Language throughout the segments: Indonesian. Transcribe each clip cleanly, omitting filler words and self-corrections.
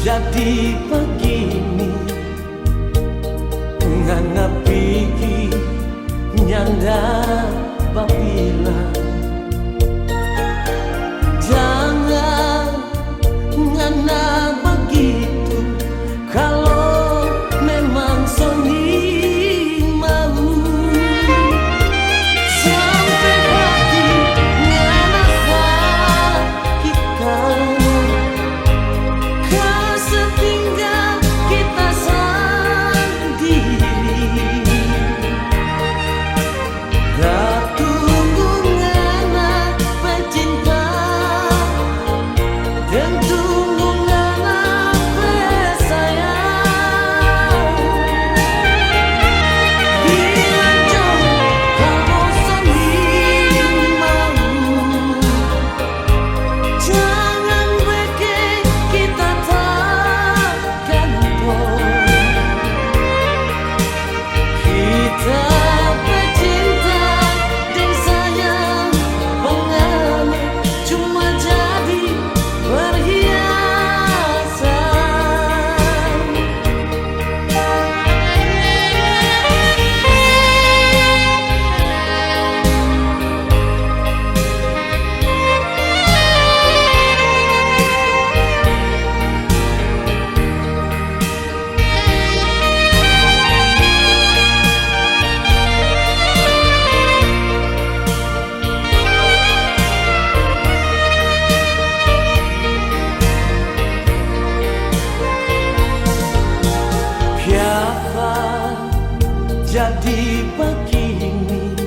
Jadi begini ngana pigi nyanda babila jangan ngana begitu kalau memang Sony mau sampai hati ngana sakitan setinggal kita sendiri gak tunggu ngana pecinta dan tunggu ngana pesayang bilang jauh kalau sendiri mau jangan bikin kita kita pecinta dan sayang pengamat cuma jadi perhiasan. Jadi begini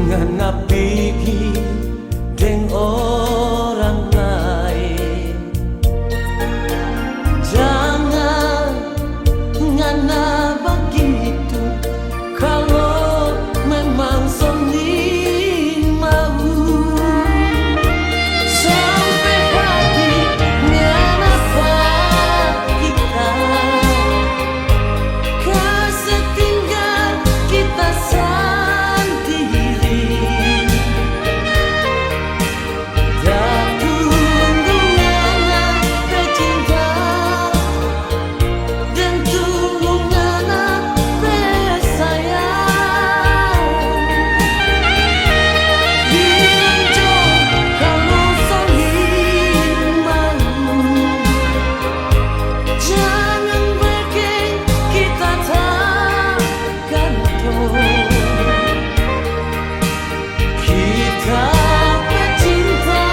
ngana pigi deng orang lain jangan ngana begitu kalau memang Sony mau sampai hati ngana sakitan setinggal kita sendiri dan tunggu ngana pecinta dan tunggu ngana pesayang bilang jauh kalau Sony mau jangan bikin kita kita pecinta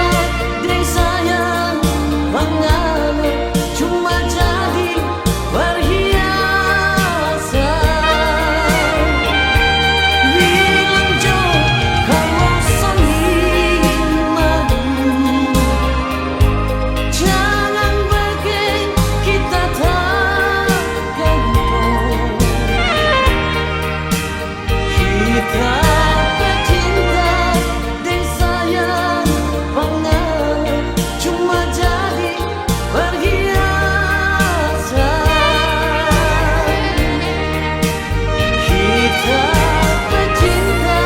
dan sayang pengamat cuma jadi perhiasan bilang jauh kalau Sony mau jangan bikin kita tergantung kita pecinta dan sayang pengamat cuma jadi perhiasan kita pecinta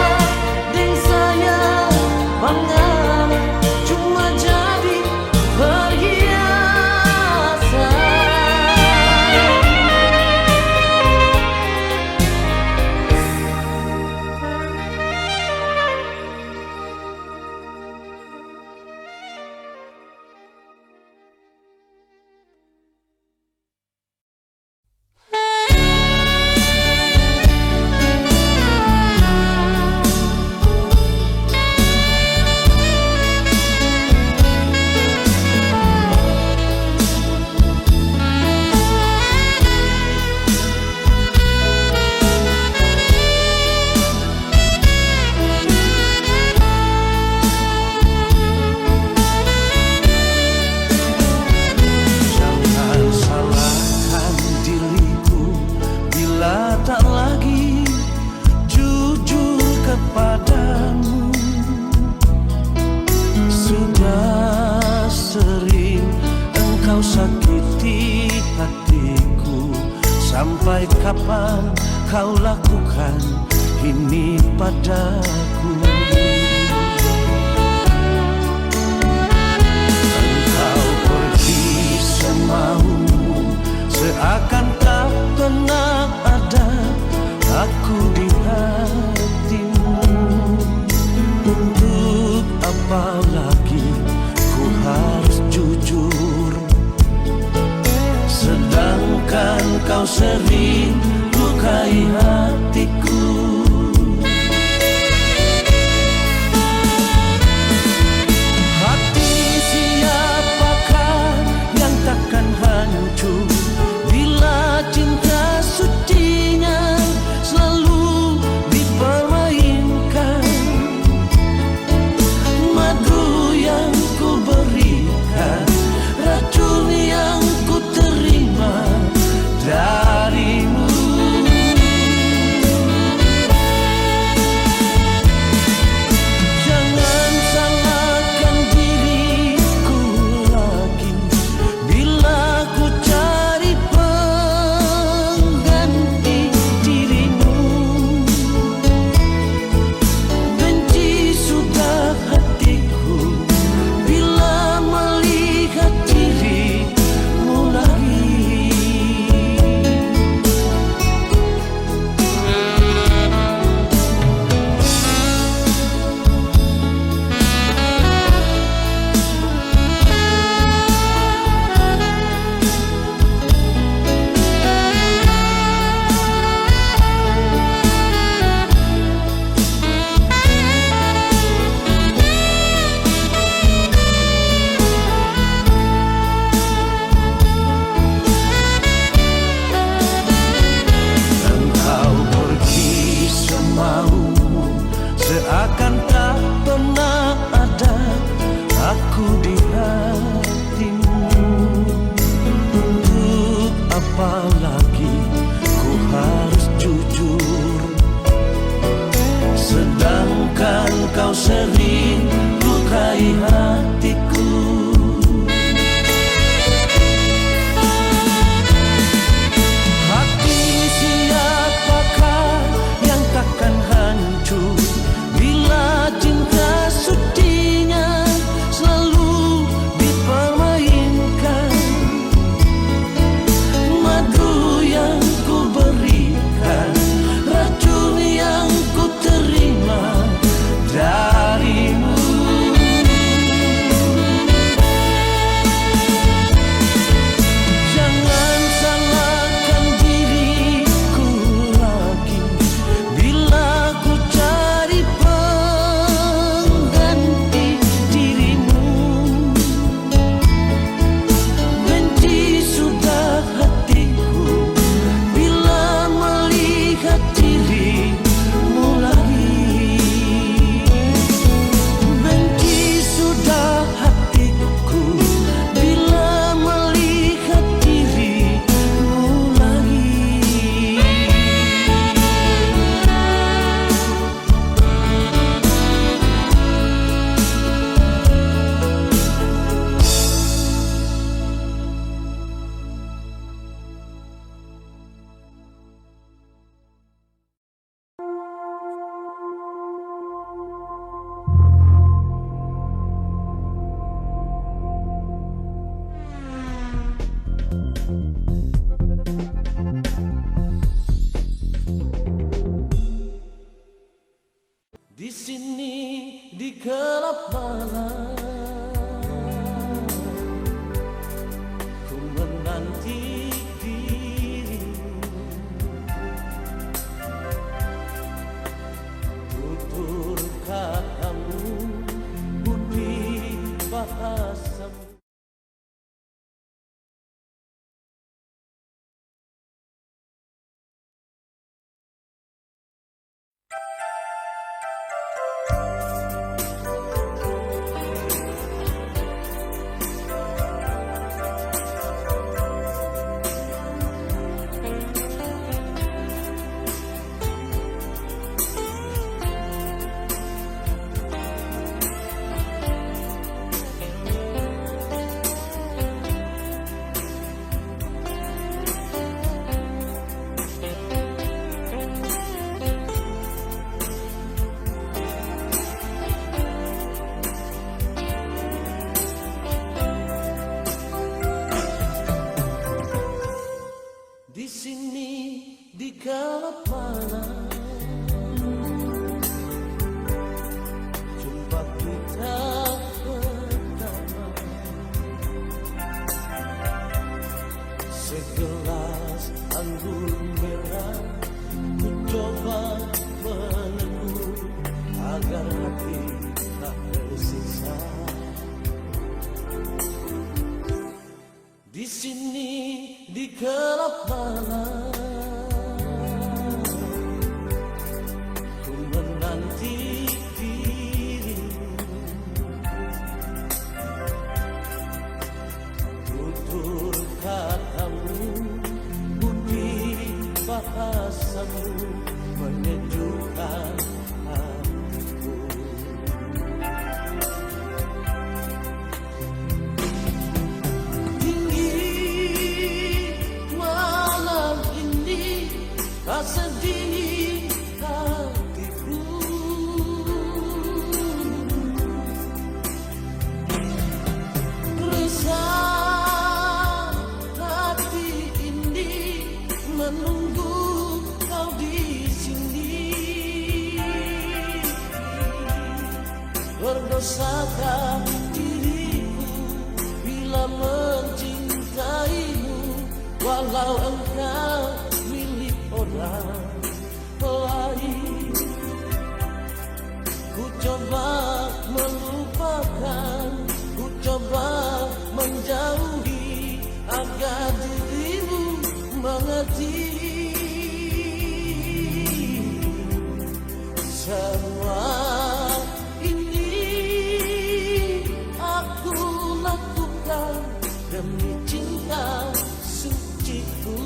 dan sayang pengamat cuma jadi perhiasan. Sampai kapan kau lakukan ini padaku? Engkau pergi kau sering lukai hatiku. Hati siapakah yang takkan hancur bila cinta sucinya selalu dipermainkan. Madu yang ku berikan, racun yang ku terima darimu. Jangan salahkan diriku lagi bila ku cari pengganti dirimu. Benci sudah hatiku bila melihat dirimu lagi. Engkau pergi semaumu, seakan tak pernah ada aku di hatimu. Untuk apa lagi ku harus jujur, sedangkan kau sering lukai hatiku. Hati siapakah yang takkan hancur bila cinta sucinya selalu dipermainkan. Madu yang ku berikan, racun yang ku terima darimu. Jangan salahkan diriku lagi bila ku cari pengganti dirimu. Benci sudah hatiku bila melihat dirimu lagi. Benci sudah hatiku bila melihat dirimu lagi. Di sini di gelap malam, ku menanti dirimu. Tutur katamu, budi bahasamu. Di sini di gelap malam, jumpa kita pertama. Segelas anggur merah, ku coba menenun agar hati tak tersiksa. Di sini di gelap malam, ku menanti dirimu. Tutur katamu, budi bahasamu menyejukkan hatiku. Rasa dingin hatiku, resah hati ini menunggu kau di sini. Berdosakah diriku bila mencintaimu, walau engkau orang lain. Ku coba melupakan, ku coba menjauhi agar dirimu mengerti. Semua ini aku lakukan demi cinta suciku.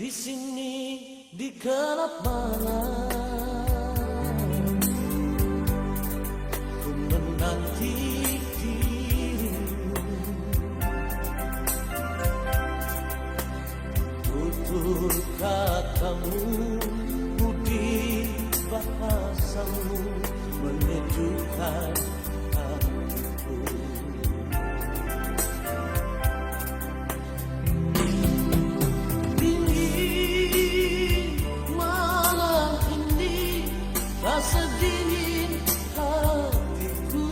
Di sini di gelap malam, ku menanti dirimu. Tutur katamu, budi bahasamu menyejukkan hatiku. Rasa dingin hatiku,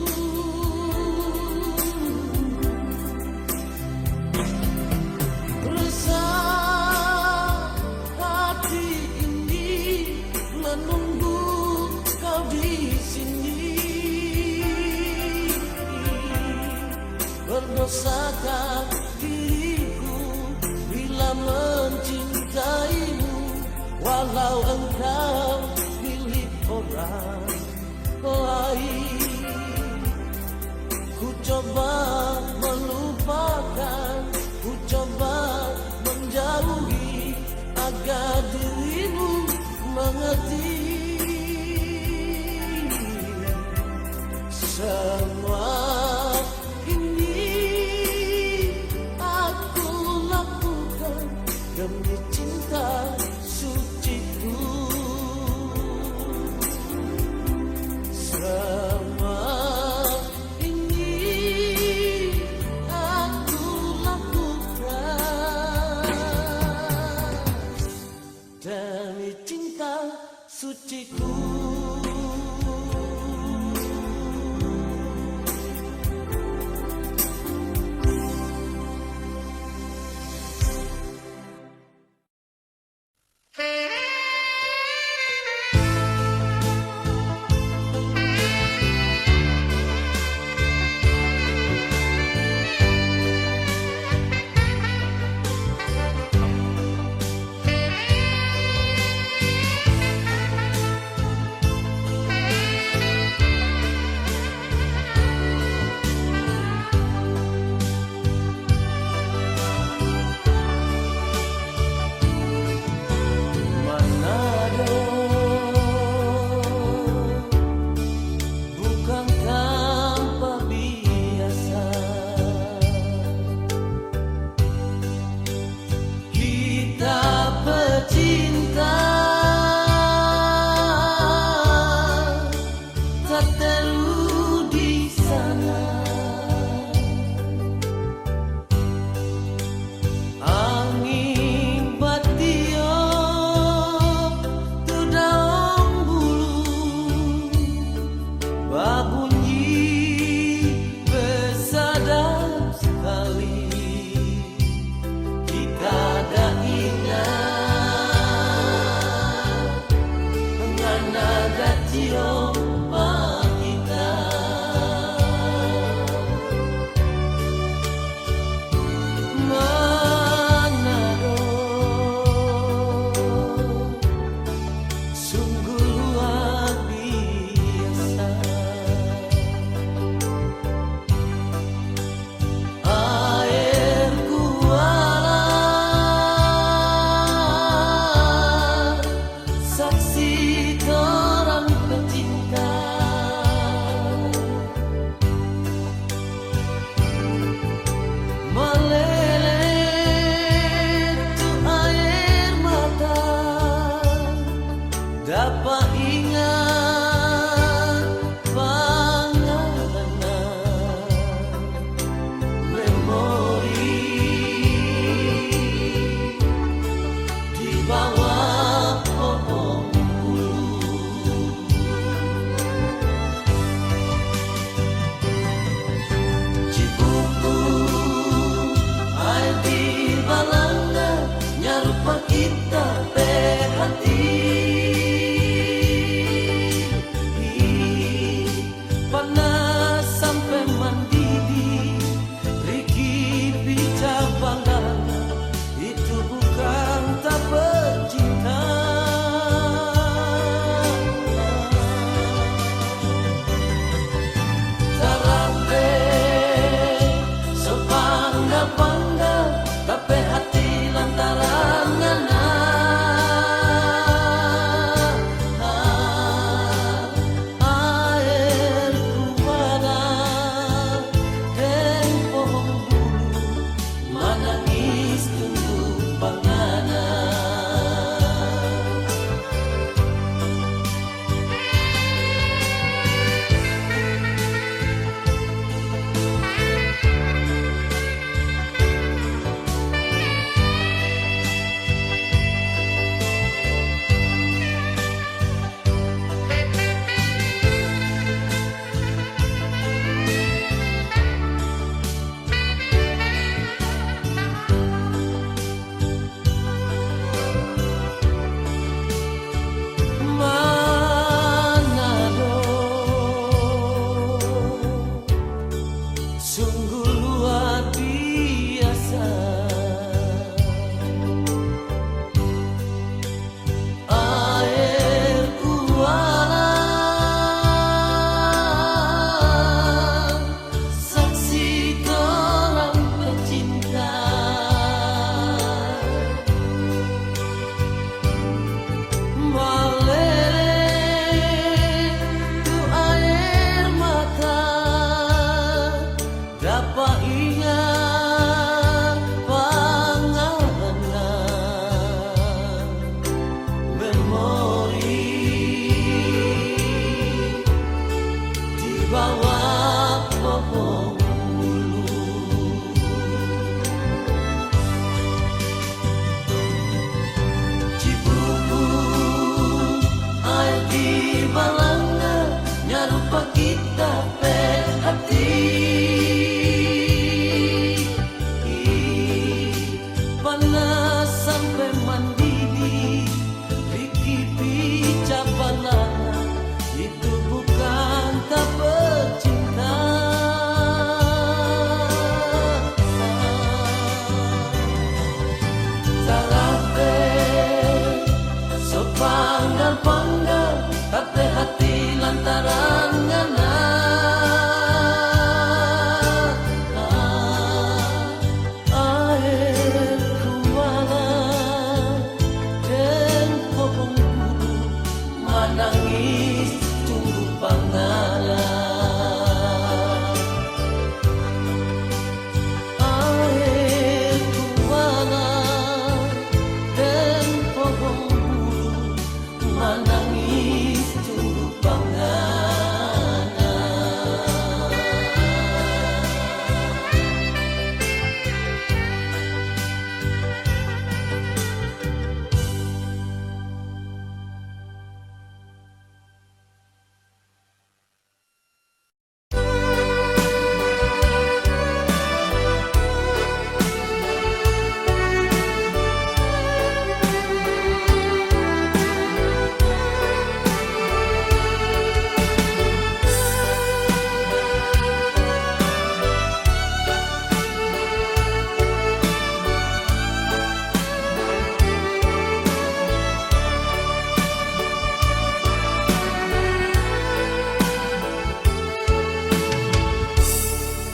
resah hati ini menunggu kau di sini. Berdosakah diriku bila mencintaimu, walau engkau orang lain. Ku coba melupakan, ku coba menjauhi agar dirimu mengerti. Semua ini aku lakukan demi cinta suciku. Semua ini aku lakukan demi cinta suciku.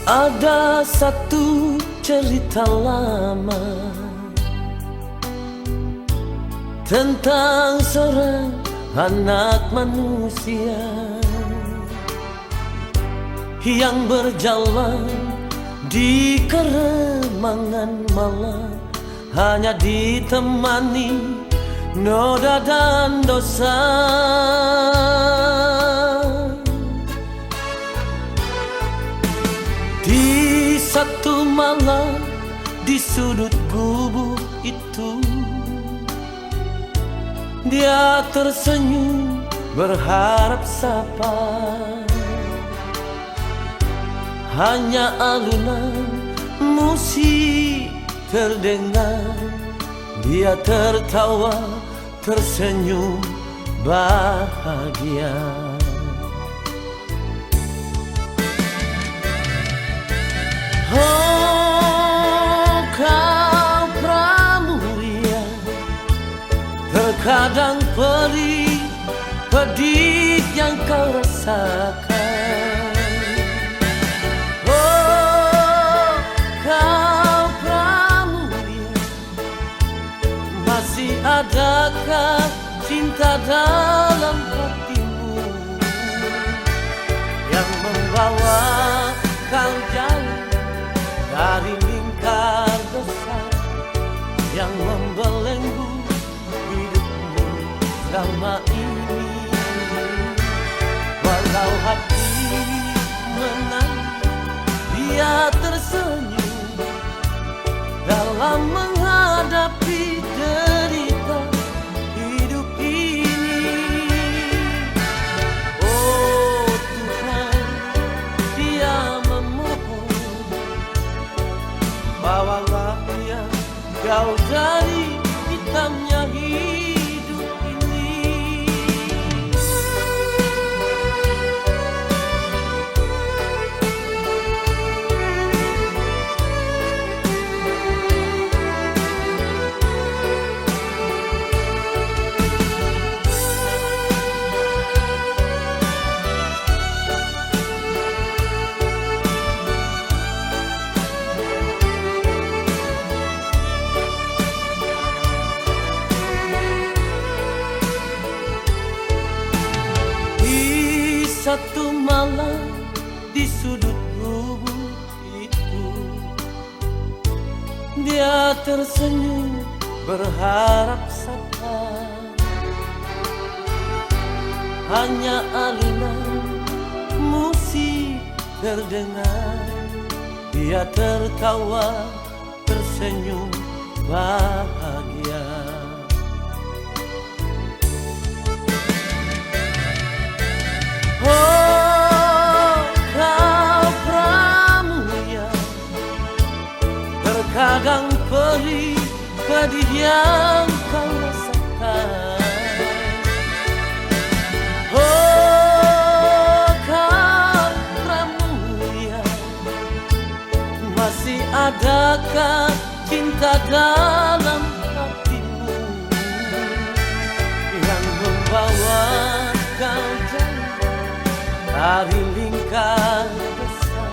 Ada satu cerita lama tentang seorang anak manusia yang berjalan di keremangan malam, hanya ditemani noda dan dosa. Di satu malam di sudut gubuk itu, dia tersenyum berharap sapa. Hanya alunan musik terdengar, dia tertawa tersenyum bahagia. Oh, kau pramuria, terkadang pedih yang kau rasakan. Oh, kau pramuria, masih adakah cinta dalam hatimu yang membawa kau jauh dari lingkar dosa yang membelenggu hidupmu selama ini. Walau hati menangis, dia tersenyum dalam menghadapi derita hidup ini. Oh Tuhan, dia memohon, bawalah dia jauh dari hitamnya hidup ini. Satu malam di sudut gubuk itu, dia tersenyum berharap sapa. Hanya alunan musik terdengar, dia tertawa tersenyum bahagia. Oh, kau pramuria, terkadang pedih yang kau rasakan. Oh, kau pramuria, masih adakah cinta dalam hatimu yang membawa kau jauh dari lingkar dosa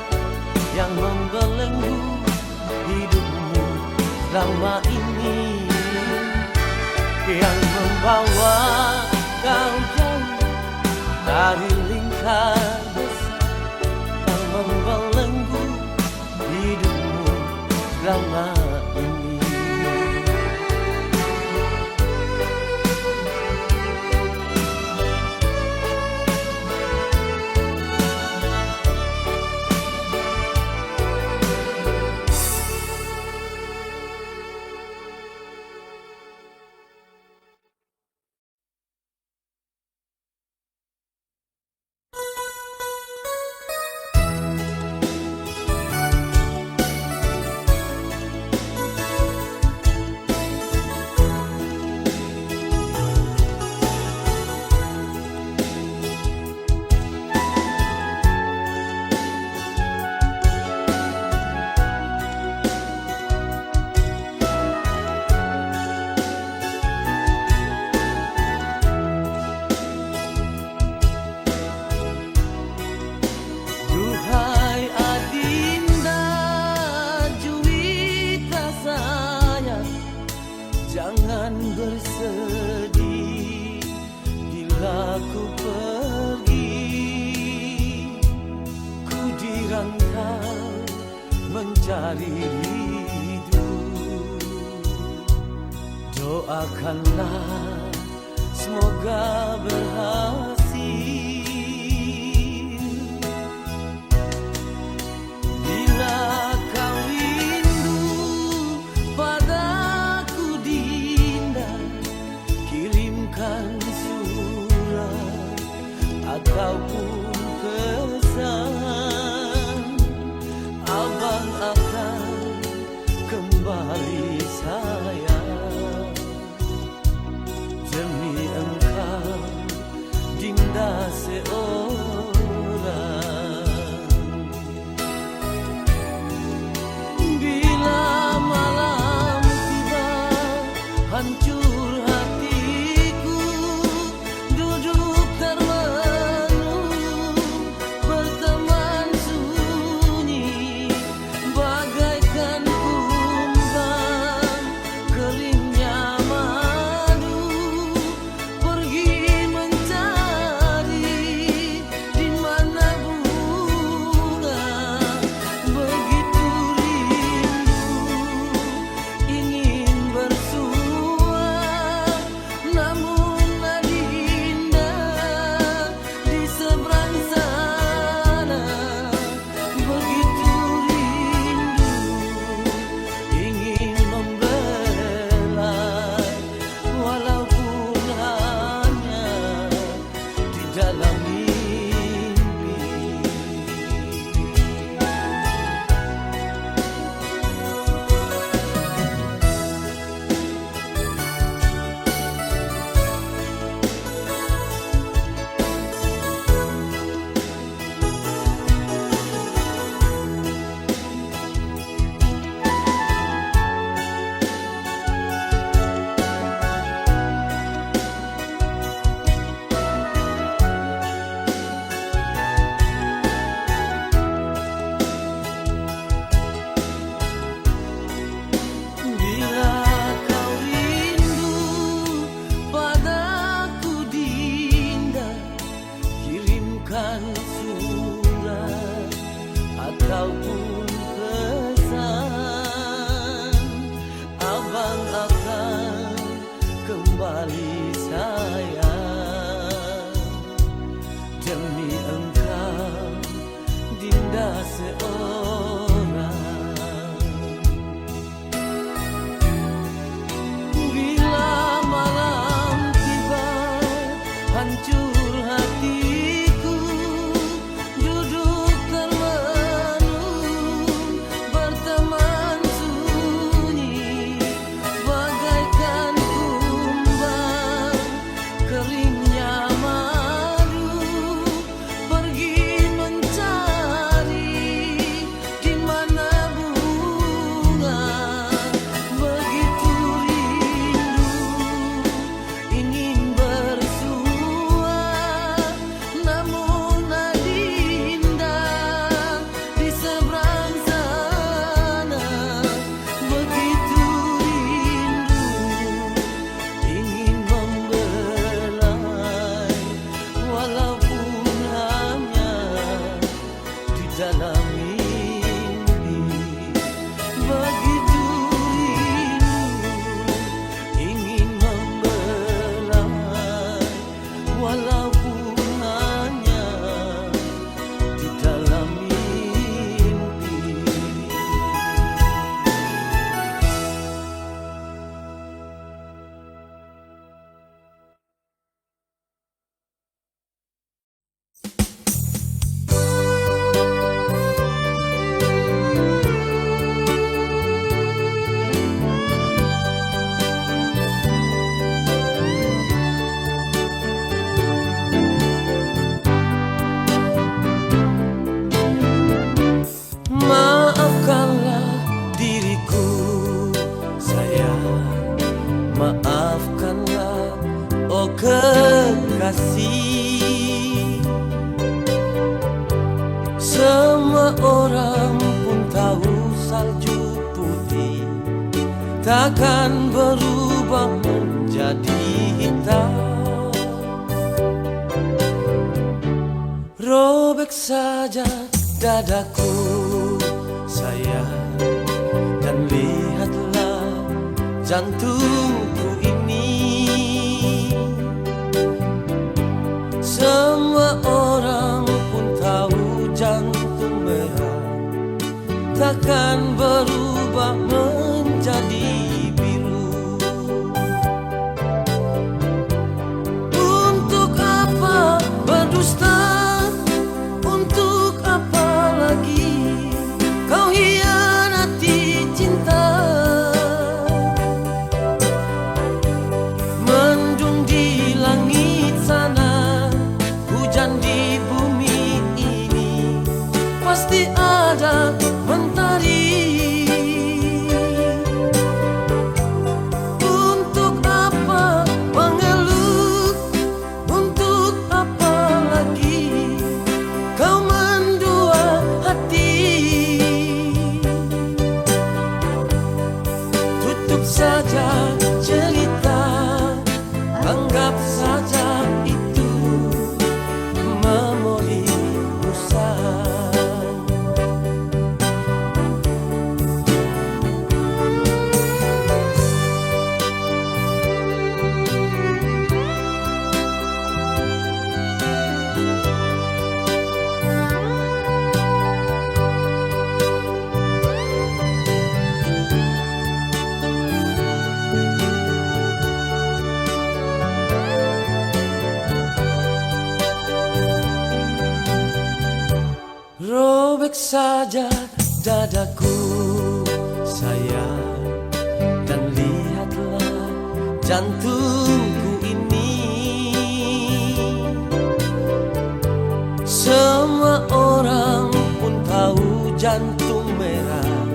yang membelenggu hidupmu selama ini, yang membawa kau jauh dari lingkar dosa yang membelenggu hidupmu selama ini. melangkah mencari hidup. Doakanlah semoga berhasil. Bila kau rindu padaku Dinda, kirimkan surat ataupun pesan, abang akan kembali sayang. Demi engkau Dinda seorang. Bila malam tiba hancur hatiku, duduk termenung berteman sunyi, bagaikan kumbang keringnya madu, pergi mencari di mana bunga. Begitu rindu ingin bersua, namun Adinda di seberang sana. Begitu rindu ingin membelai, walaupun hanya di dalam mimpi. Bila kau rindu padaku Dinda, kirimkan surat ataupun pesan, abang akan kembali sayang. Demi engkau Dinda seorang. Bila malam tiba hancur hatiku, duduk termenung berteman sunyi, bagaikan kumbang keringnya madu, pergi mencari di mana bunga. Begitu rindu ingin bersua, namun Adinda di seberang sana. Begitu rindu ingin membelai, walaupun hanya di dalam mimpi. Begitu rindu ingin membelai, walaupun hanya di dalam mimpi. Maafkanlah diriku sayang, maafkanlah oh kekasih. Semua orang pun tahu salju putih takkan berubah menjadi hitam. Robek saja dadaku sayang, dan lihatlah jantungku ini. Semua orang pun tahu jantung merah takkan berubah menjadi biru. Untuk apa berdusta? Untuk apa lagi kau hianati cinta? Mendung di langit sana, hujan di bumi ini, pasti ada mentari. Untuk apa mengeluh? Untuk apa lagi kau mendua hati? Tutup saja cerita, anggap saja itu memori usang. Robek saja dadaku sayang, dan lihatlah jantungku ini. Semua orang pun tahu jantung merah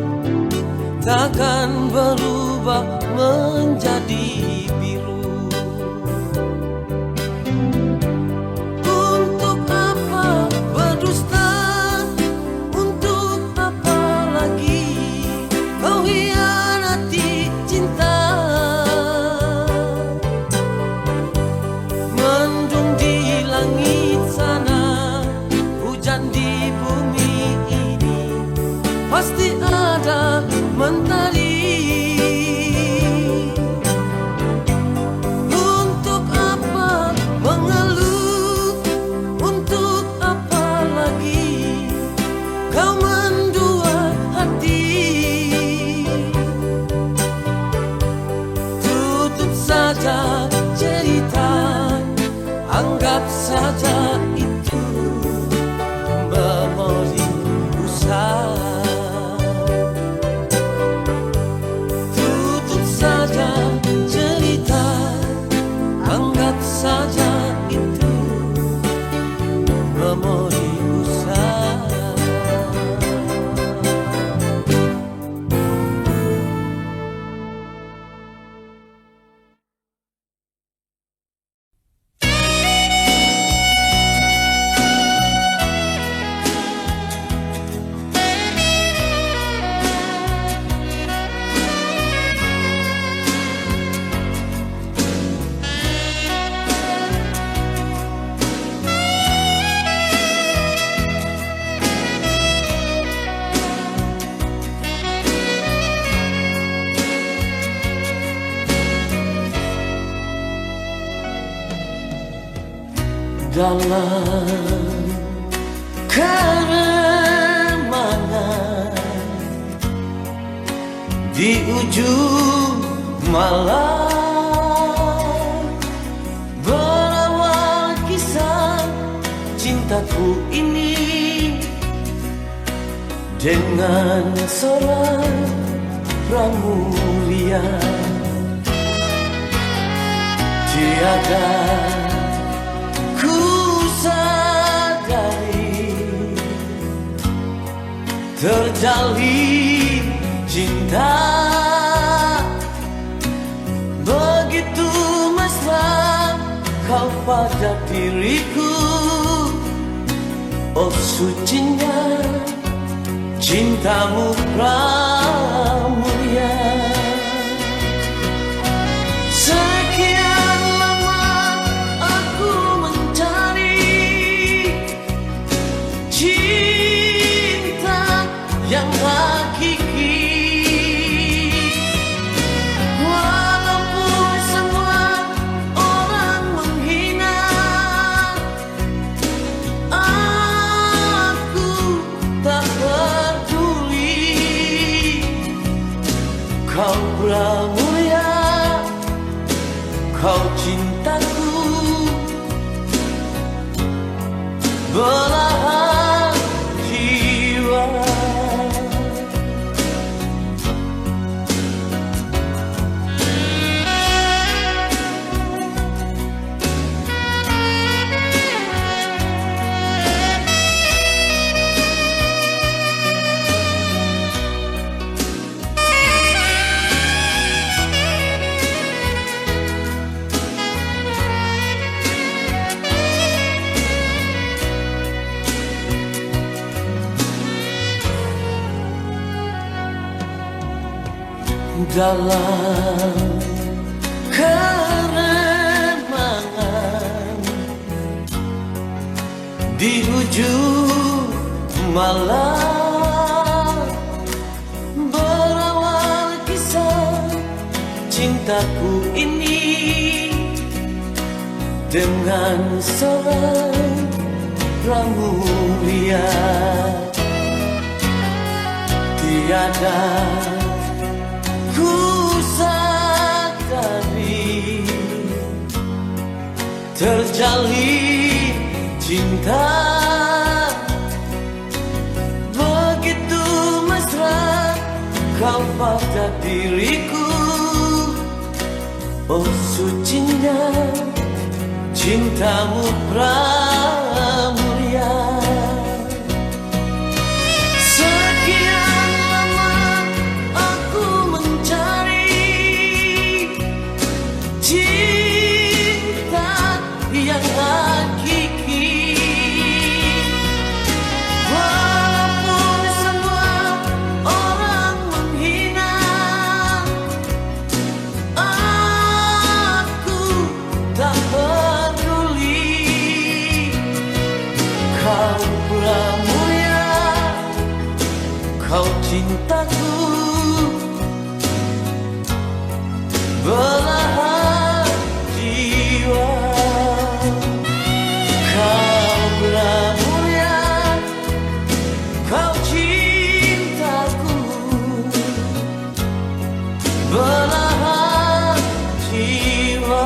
takkan berubah menjadi biru. Untuk apa berdusta? Pasti ada mentari. Untuk apa mengeluh? Untuk apa lagi kau mendua hati? Tutup saja cerita, anggap saja itu memori usang. Saja itu memori usang. Dalam keremangan di ujung malam, berawal kisah cintaku ini dengan seorang pramuria. Tiada sadari terjalin cinta begitu mesra kau pada diriku. Oh sucinya cintamu pramulia. Sekian lama aku mencari cinta dalam keremangan di ujung malam berawal kisah cintaku ini dengan seorang pramuria. Tiada ku sadari terjalin cinta begitu mesra kau pada diriku. Oh sucinya cintamu pramuria. Sekian lama aku mencari cinta yang hakiki, walaupun semua orang menghina, aku tak peduli. Kau pramuria, kau cintaku, belahan jiwa. Kau pramuria, kau cintaku, belahan jiwa.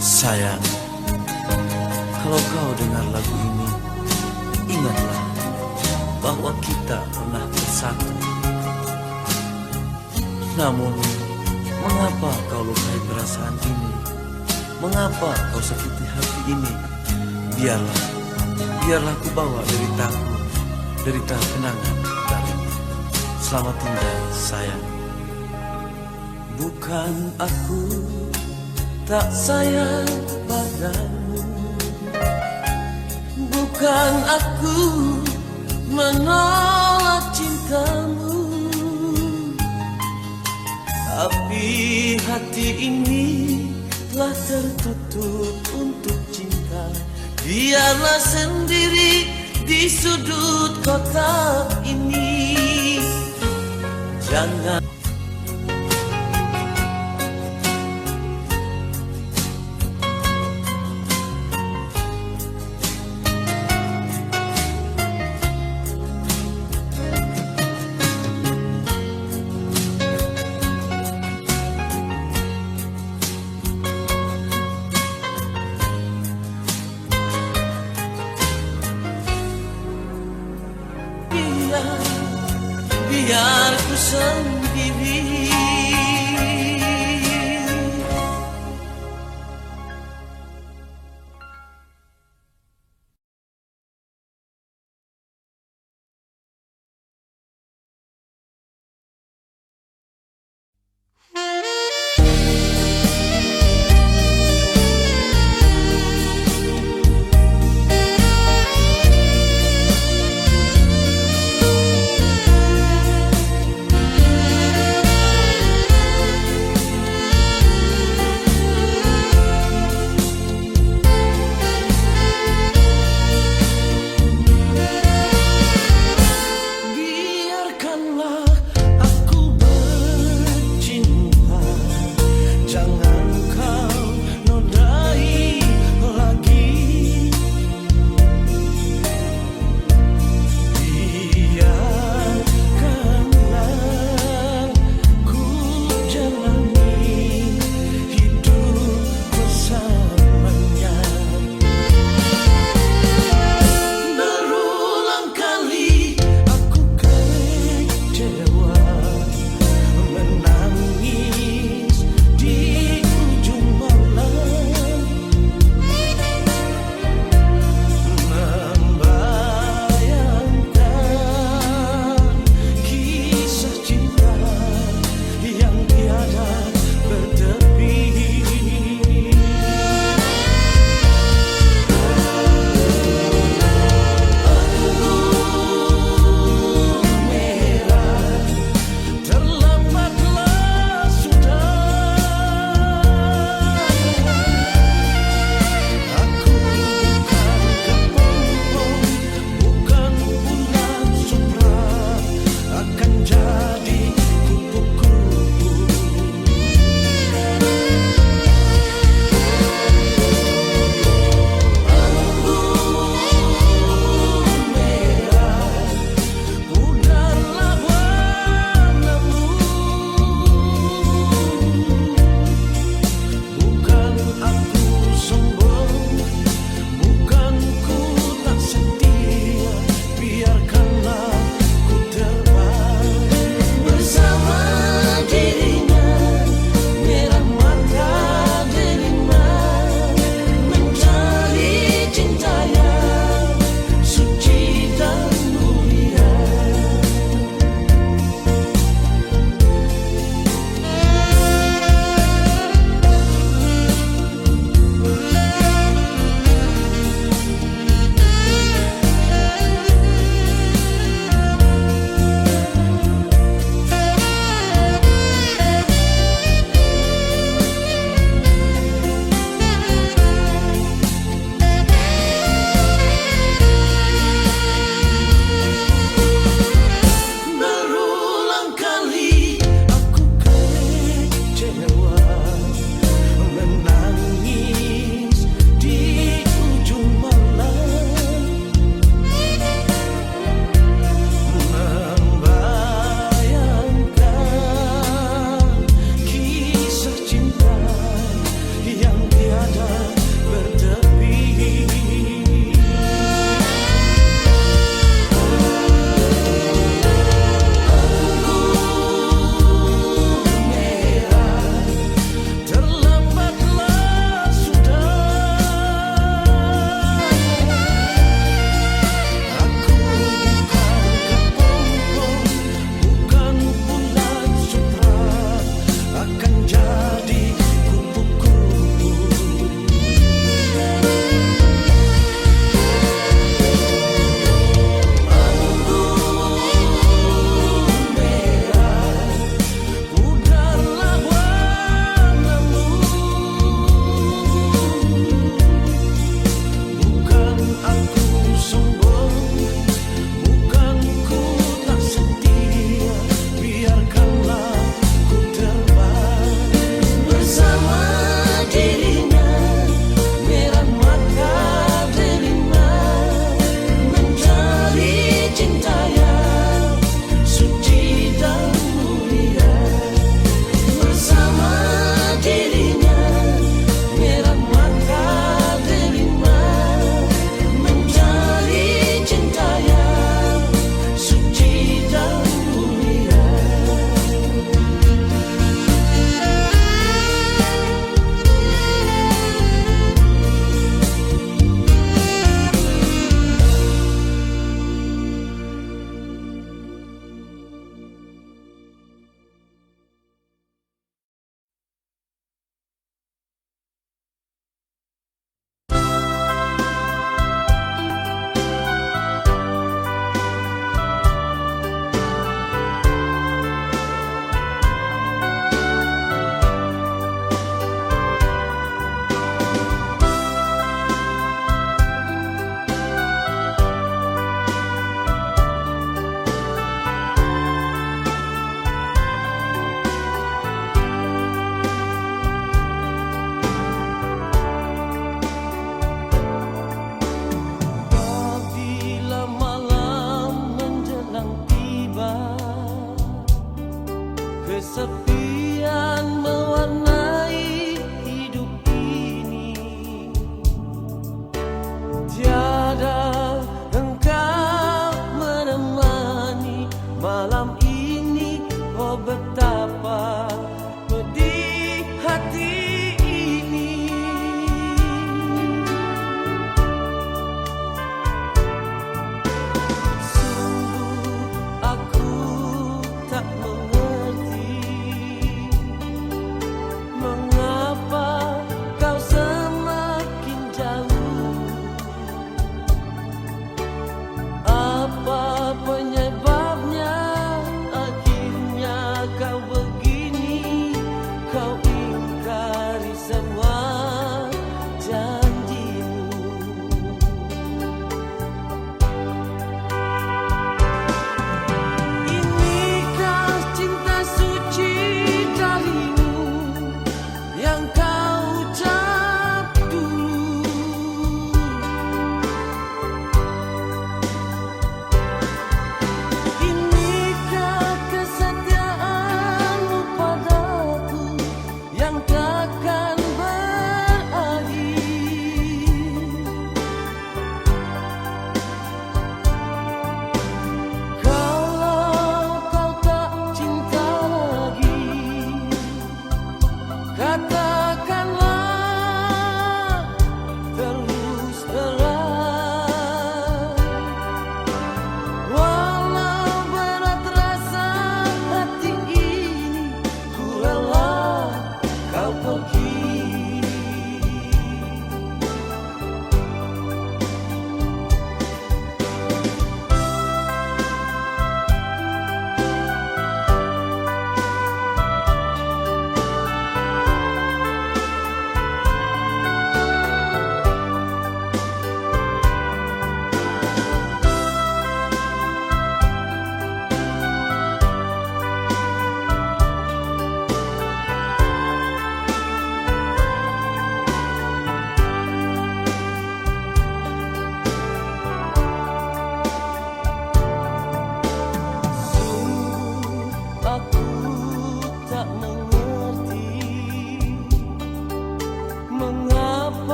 Sayang, kalau kau dengar lagu ini, ingatlah bahwa kita pernah bersatu. Namun, mengapa kau lukai perasaan ini? Mengapa kau sakiti hati ini? Biarlah ku bawa deritaku, derita kenangan darimu. Selamat tinggal sayang. Bukan aku tak sayang padamu, bukan aku menolak cintamu, tapi hati ini telah tertutup untuk cinta. Biarlah sendiri di sudut kota ini. Jangan biar ku sendiri.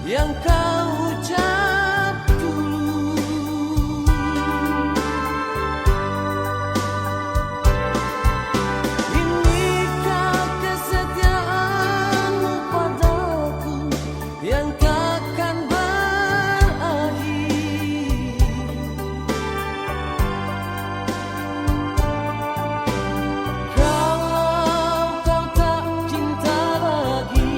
yang kau ucap dulu. Inikah kesetiaanmu padaku yang takkan berakhir? Kalau kau tak cinta lagi,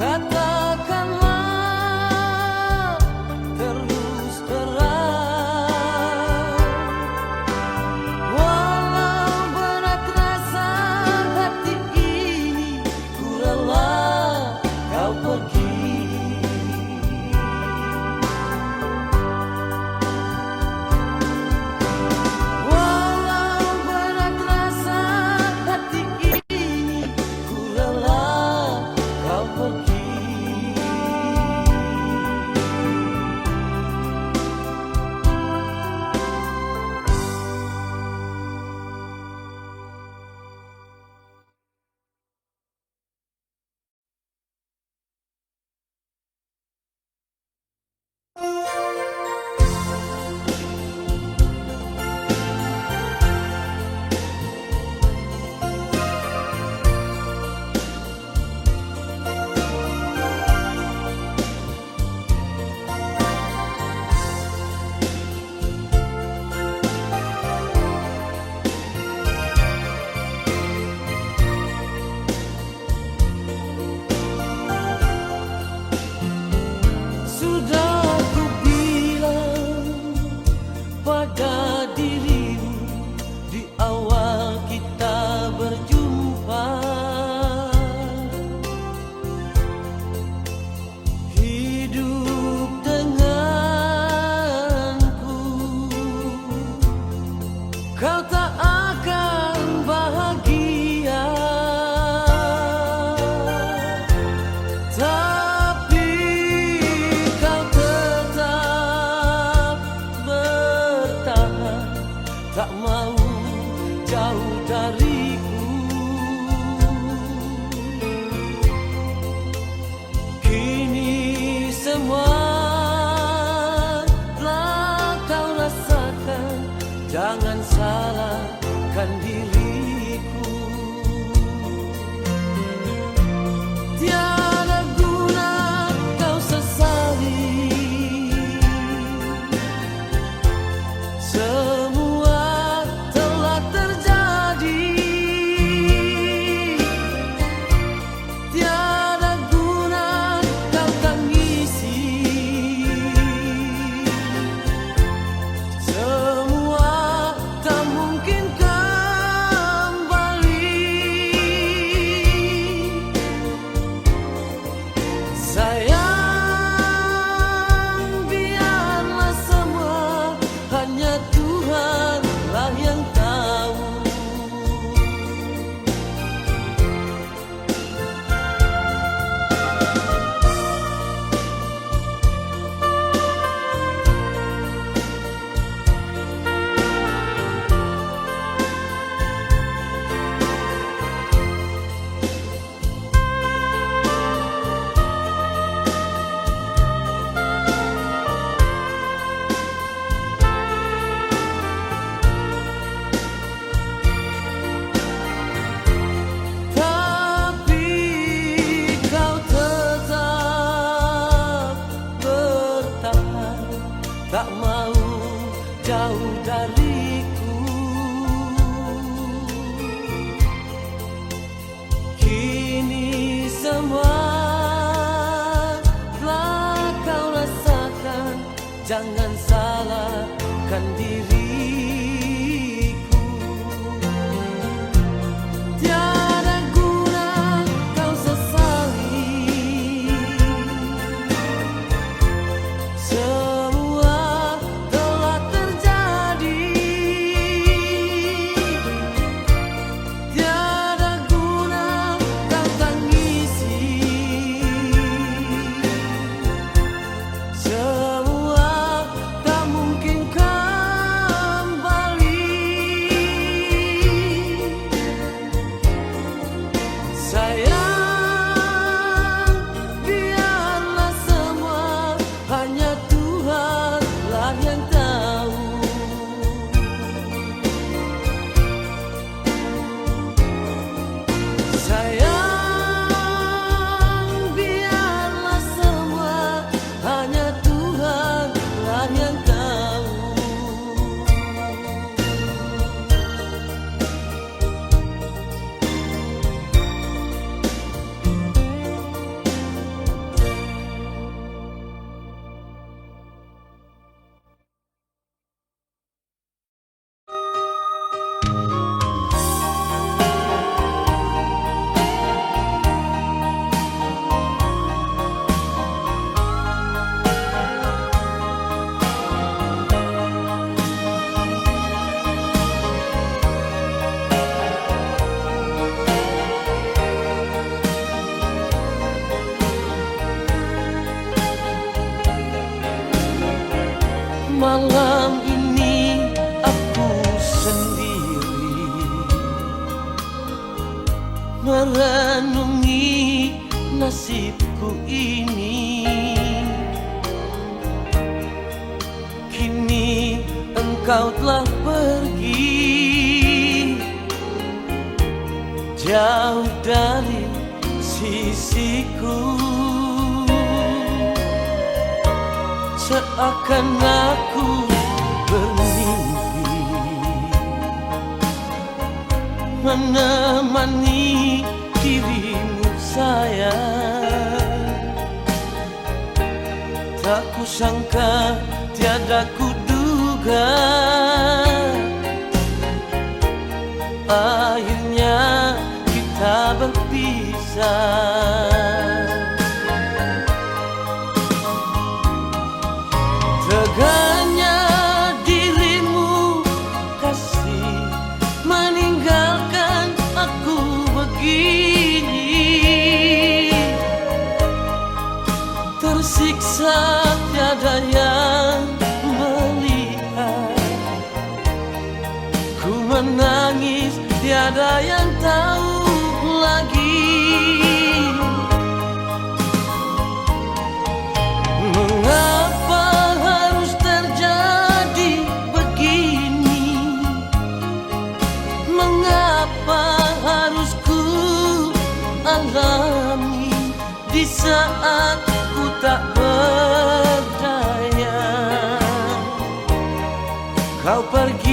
katakanlah terus terang. Walau berat rasa hati ini, ku rela kau pergi. Walau berat rasa hati ini, ku rela kau pergi. Sudah ku bilang pada dirimu di awal kita berjumpa, hidup denganku kau tak akan bahagia. Tapi kau tetap bertahan, tak mau jauh dariku. Kini semua telah kau rasakan, jangan salahkan diriku. Tiada guna kau sesali, semua telah terjadi. Tiada guna kau tangisi, semua tak mungkin kembali. Sayang, biarlah semua hanya Tuhanlah yang tahu. Tapi kau tetap bertahan, tak mau jauh dariku. Kini semua telah kau rasakan, jangan salahkan diriku. Tiada guna kau sesali, semua telah terjadi. Tiada guna kau tangisi, semua tak mungkin kau Malam ini aku sendiri merenungi nasibku ini. Kini engkau telah pergi jauh dari sisiku. Seakan aku bermimpi menemani dirimu sayang. Tak kusangka, tiada kuduga, akhirnya kita berpisah. Teganya dirimu kasih meninggalkan aku begini. Tersiksa tiada yang melihat, ku menangis tiada yang tahu lagi. Mengapa harus terjadi begini? Mengapa harus ku alami di saat ku tak berdaya? Kau pergi